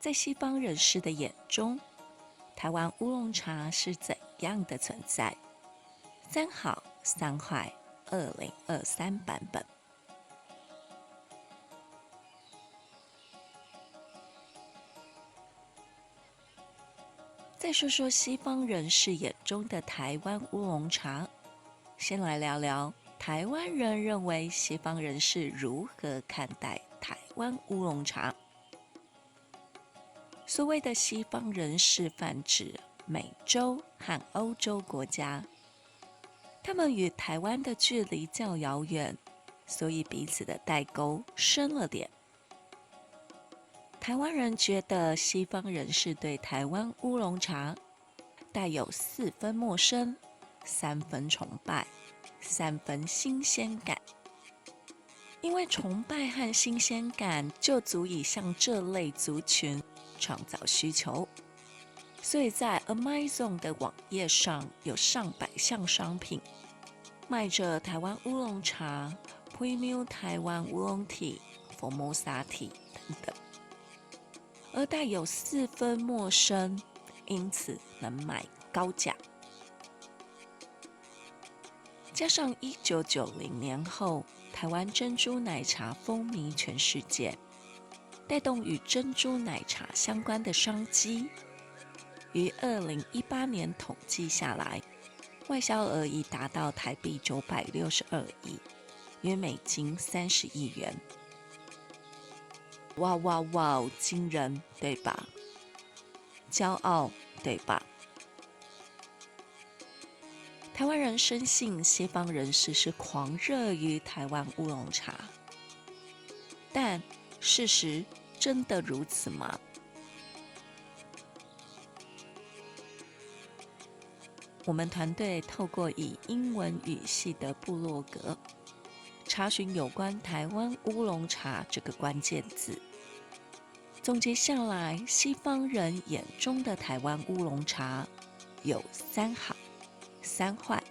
在西方人士的眼中，台湾乌龙茶是怎样的存在？三好三坏2023版本。再说说西方人士眼中的台湾乌龙茶，先来聊聊台湾人认为西方人士如何看待台湾乌龙茶。所谓的西方人士泛指美洲和欧洲国家，他们与台湾的距离较遥远，所以彼此的代沟深了点。台湾人觉得西方人士对台湾乌龙茶带有4分陌生、3分崇拜、3分新鲜感。因为崇拜和新鲜感就足以向这类族群创造需求，所以在 Amazon 的网页上有上百项商品卖着台湾乌龙茶、Premium 台湾乌龙 Tea、Formosa Tea 等等，而带有4分陌生，因此能卖高价。加上1990年后台湾珍珠奶茶风靡全世界，带动与珍珠奶茶相关的商机，于2018年统计下来，外销额已达到台币962亿，约美金30亿元。哇哇哇，惊人，对吧？骄傲，对吧？台湾人深信西方人士是狂热于台湾乌龙茶，但事实真的如此吗？我们团队透过以英文语系的部落格查询有关台湾乌龙茶这个关键字，总结下来，西方人眼中的台湾乌龙茶有3好3坏。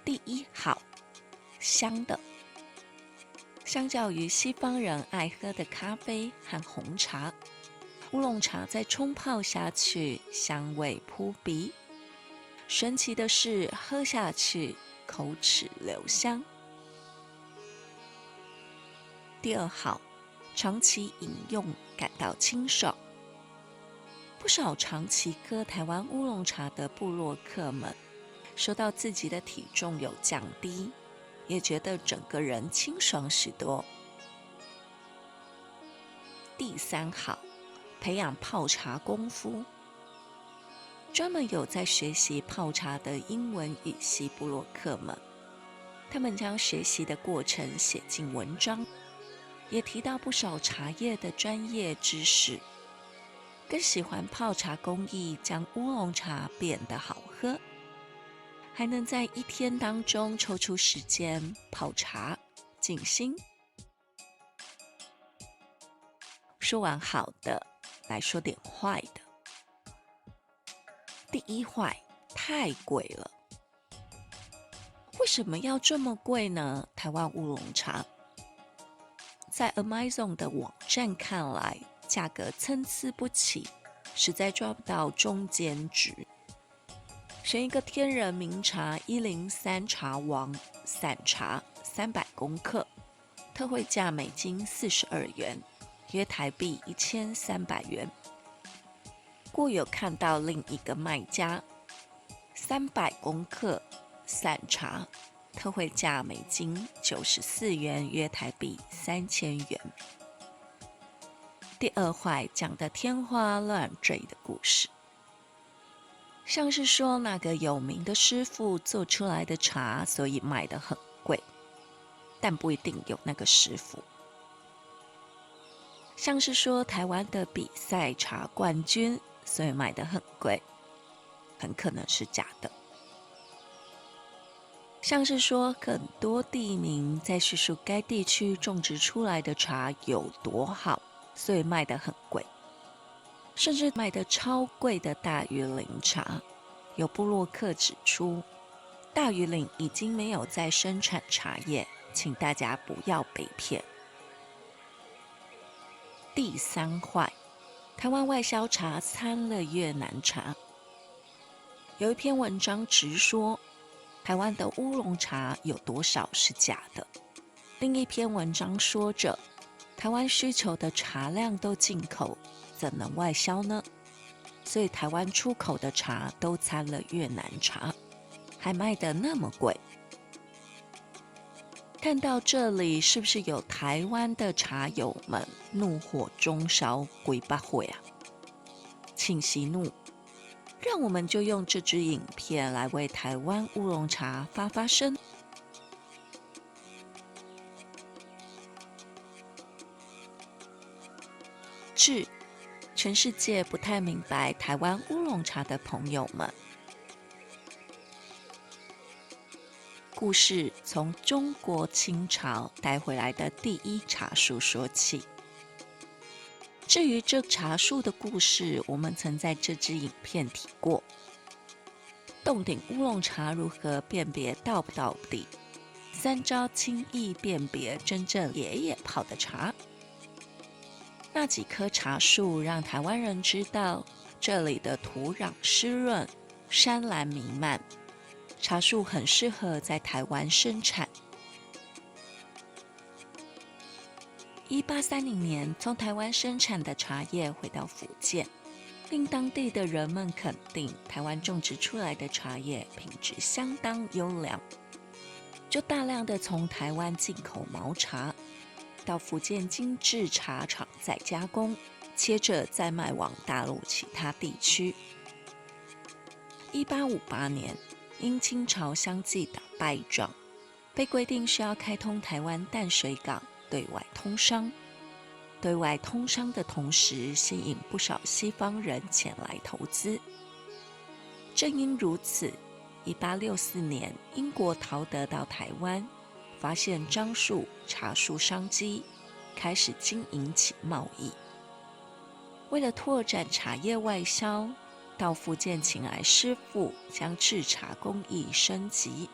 第1好，香的。相较于西方人爱喝的咖啡和红茶，乌龙茶在冲泡下去香味扑鼻，神奇的是喝下去口齿留香。第2好，长期饮用感到清爽。不少长期喝台湾乌龙茶的部落客们说到自己的体重有降低，也觉得整个人清爽许多。第3好，培养泡茶功夫。专门有在学习泡茶的英文语系部落客们，他们将学习的过程写进文章，也提到不少茶叶的专业知识，更喜欢泡茶工艺将乌龙茶变得好喝，还能在一天当中抽出时间泡茶静心。说完好的，来说点坏的。第1坏，太贵了。为什么要这么贵呢？台湾乌龙茶在 Amazon 的网站看来，价格参差不齐，实在抓不到中间值。选一个天然名茶103茶王散茶300公克，特惠价美金42元，约台币1300元。过有看到另一个卖家300公克散茶，特惠价美金94元，约台币3000元。第2坏，讲的天花乱坠的故事，像是说那个有名的师傅做出来的茶，所以卖得很贵，但不一定有那个师傅。像是说台湾的比赛茶冠军，所以卖得很贵，很可能是假的。像是说很多地名在叙述该地区种植出来的茶有多好，所以卖得很贵。甚至卖得超贵的大禹岭茶，有部落客指出，大禹岭已经没有在生产茶叶，请大家不要被骗。第3坏，台湾外销茶参了越南茶。有一篇文章直说台湾的乌龙茶有多少是假的，另一篇文章说着台湾需求的茶量都进口，怎能外销呢？所以台湾出口的茶都参了越南茶，还卖得那么贵。看到这里，是不是有台湾的茶友们怒火中烧，鬼八会啊？请息怒，让我们就用这支影片来为台湾乌龙茶发发声。致全世界不太明白台湾乌龙茶的朋友们，故事从中国清朝带回来的第一茶树说起。至于这茶树的故事，我们曾在这支影片提过。洞顶乌龙茶如何辨别道不道地，3招轻易辨别真正爷爷泡的茶。那几棵茶树让台湾人知道，这里的土壤湿润，山岚弥漫，茶树很适合在台湾生产。1830年从台湾生产的茶叶回到福建，令当地的人们肯定台湾种植出来的茶叶品质相当优良，就大量的从台湾进口毛茶，到福建精致茶厂再加工，接着再卖往大陆其他地区。1858年，因清朝相继打败仗，被规定需要开通台湾淡水港对外通商。对外通商的同时，吸引不少西方人前来投资。正因如此，1864年，英国陶德到台湾，发现樟树、茶树商机，开始经营起贸易。为了拓展茶叶外销，到福建请来师傅，将制茶工艺升级。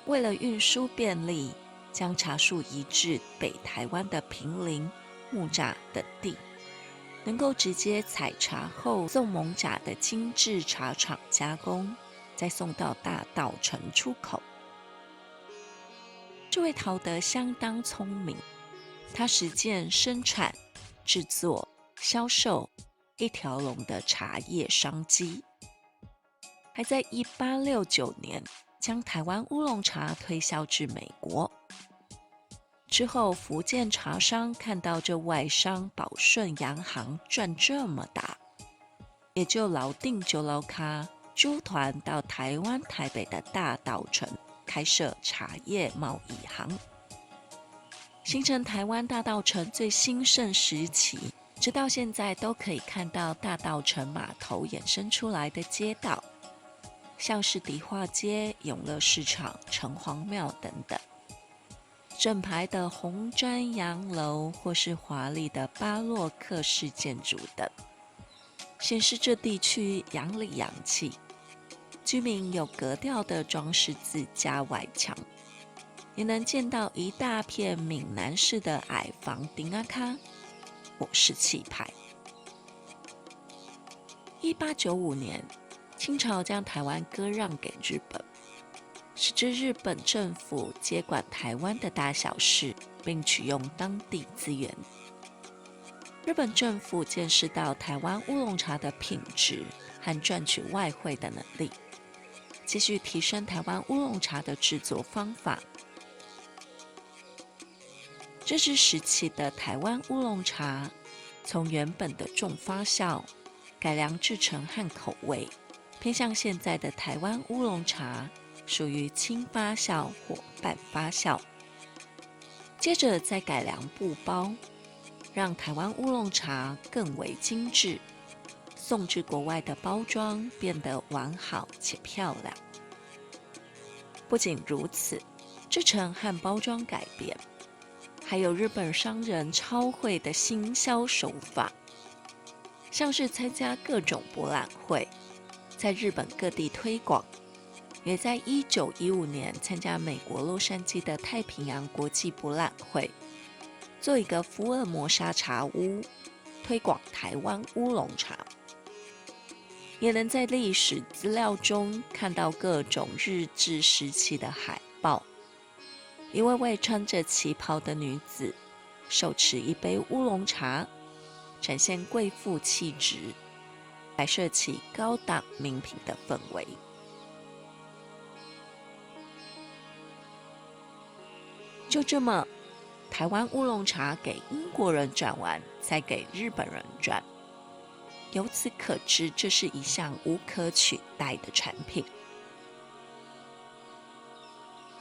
为了运输便利，将茶树移至北台湾的坪林、木栅等地，能够直接采茶后送艋舺的精致茶厂加工，再送到大稻埕出口。这位陶德相当聪明，他实践生产、制作、销售一条龙的茶叶商机，还在1869年将台湾乌龙茶推销至美国。之后，福建茶商看到这外商宝顺洋行赚这么大，也就老定九楼卡租团到台湾台北的大稻埕开设茶叶贸易行，形成台湾大稻埕最兴盛时期。直到现在都可以看到大稻埕码头衍生出来的街道，像是迪化街、永乐市场、城隍庙等等。整排的红砖洋楼或是华丽的巴洛克式建筑等，显示这地区洋里洋气。居民有格调的装饰字加外墙，也能见到一大片闽南式的矮房顶阿卡，我是气派。1895年，清朝将台湾割让给日本，使之日本政府接管台湾的大小事，并取用当地资源。日本政府见识到台湾乌龙茶的品质和赚取外汇的能力，继续提升台湾乌龙茶的制作方法。这支时期的台湾乌龙茶，从原本的重发酵，改良制成和口味，偏向现在的台湾乌龙茶，属于轻发酵或半发酵。接着再改良布包，让台湾乌龙茶更为精致，送至国外的包装变得完好且漂亮。不仅如此，制成和包装改变，还有日本商人超会的行销手法，像是参加各种博览会，在日本各地推广，也在1915年参加美国洛杉矶的太平洋国际博览会，做一个福尔摩沙茶屋，推广台湾乌龙茶。也能在历史资料中看到各种日治时期的海报，一位位穿着旗袍的女子手持一杯乌龙茶，展现贵妇气质，摆设起高档名品的氛围。就这么，台湾乌龙茶给英国人转完，再给日本人转。由此可知，这是一项无可取代的产品。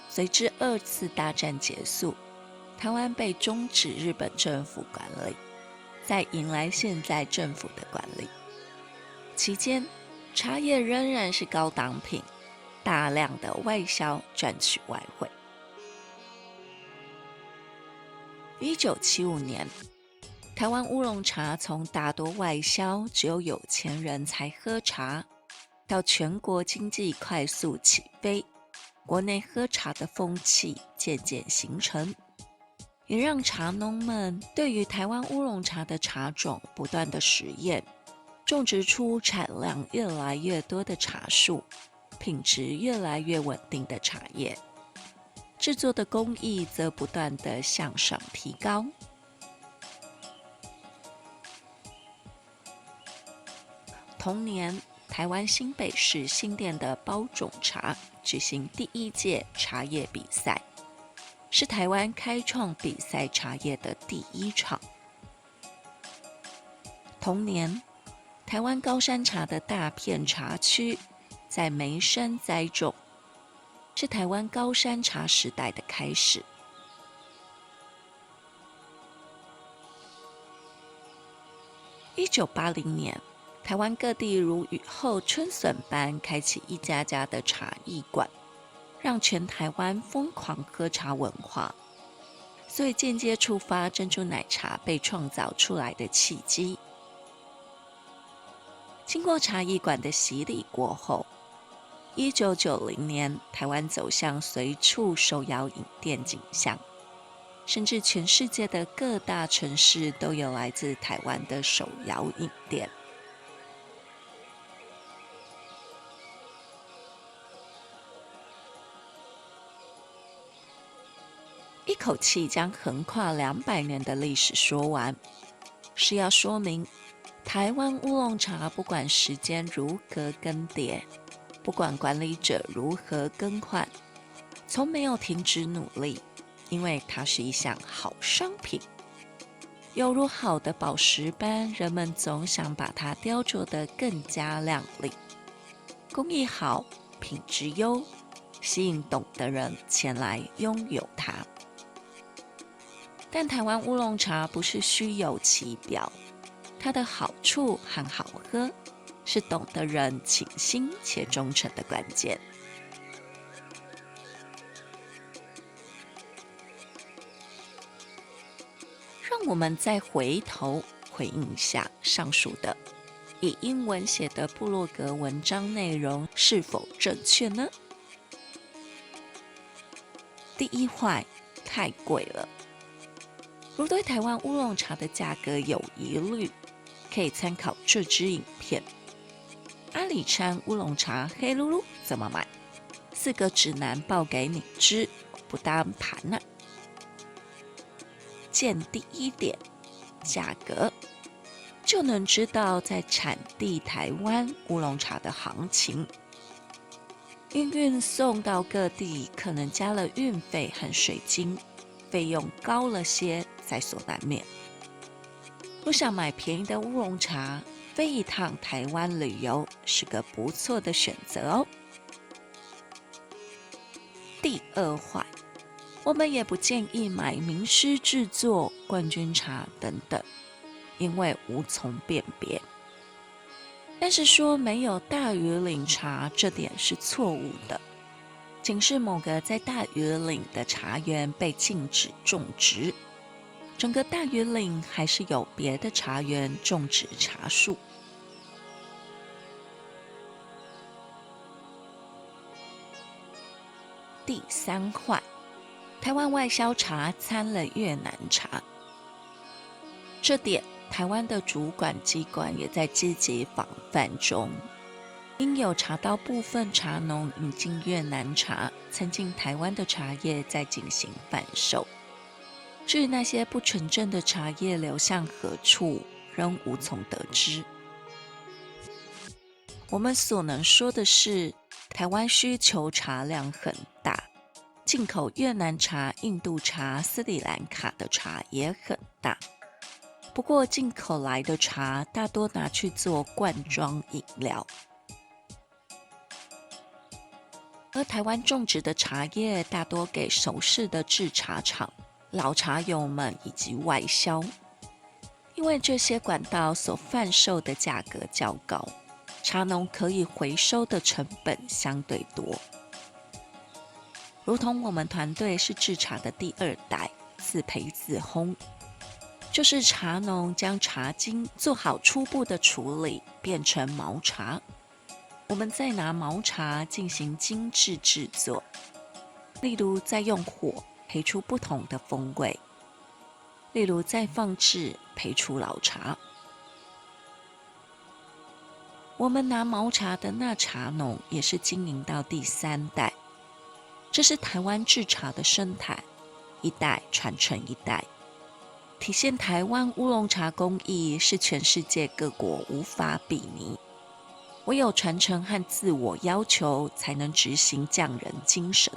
随之2次大战结束，台湾被终止日本政府管理，再迎来现在政府的管理。期间，茶叶仍然是高档品，大量的外销赚取外汇。1975年，台湾乌龙茶从大多外销，只有有钱人才喝茶，到全国经济快速起飞，国内喝茶的风气渐渐形成，也让茶农们对于台湾乌龙茶的茶种不断的实验，种植出产量越来越多的茶树，品质越来越稳定的茶叶，制作的工艺则不断的向上提高。同年，台湾新北市新店的包种茶举行第1届茶叶比赛，是台湾开创比赛茶叶的第1场。同年，台湾高山茶的大片茶区在梅山栽种，是台湾高山茶时代的开始。1980年，台湾各地如雨后春笋般开启一家家的茶艺馆，让全台湾疯狂喝茶文化，所以间接触发珍珠奶茶被创造出来的契机。经过茶艺馆的洗礼过后，1990年台湾走向随处手摇饮店景象，甚至全世界的各大城市都有来自台湾的手摇饮店。一口气将横跨200年的历史说完，是要说明台湾乌龙茶不管时间如何更迭，不管管理者如何更换，从没有停止努力，因为它是一项好商品。犹如好的宝石般，人们总想把它雕琢得更加亮丽。工艺好，品质优，吸引懂的人前来拥有它。但台湾乌龙茶不是虚有其表，它的好处和好喝是懂的人倾心且忠诚的关键。让我们再回头回应一下上述的以英文写的部落格文章内容是否正确呢？第一坏，太贵了。如对台湾乌龙茶的价格有疑虑，可以参考这支影片。阿里山乌龙茶黑噜噜怎么买？4个指南报给你知，不当盘啊。见第一点，价格，就能知道在产地台湾乌龙茶的行情。因运送到各地可能加了运费和水晶，费用高了些，在所难免。不想买便宜的乌龙茶，飞一趟台湾旅游是个不错的选择哦。第二坏，我们也不建议买名师制作、冠军茶等等，因为无从辨别。但是说没有大禹岭茶，这点是错误的。仅是某个在大禹岭的茶园被禁止种植，整个大禹岭还是有别的茶园种植茶树。第3坏，台湾外销茶掺了越南茶。这点台湾的主管机关也在积极防范中，因有查到部分茶农引进越南茶掺进台湾的茶叶在进行贩售。至于那些不纯正的茶叶流向何处，仍无从得知。我们所能说的是，台湾需求茶量很大，进口越南茶、印度茶、斯里兰卡的茶也很大。不过进口来的茶大多拿去做罐装饮料，而台湾种植的茶叶大多给熟识的制茶厂、老茶友们以及外销，因为这些管道所贩售的价格较高，茶农可以回收的成本相对多。如同我们团队是制茶的第2代，自培自烘，就是茶农将茶茎做好初步的处理，变成毛茶，我们再拿毛茶进行精致制作，例如再用火焙出不同的风味，例如再放置焙出老茶。我们拿毛茶的那茶农也是经营到第3代，这是台湾制茶的生态，一代传承一代，体现台湾乌龙茶工艺是全世界各国无法比拟，唯有传承和自我要求，才能执行匠人精神。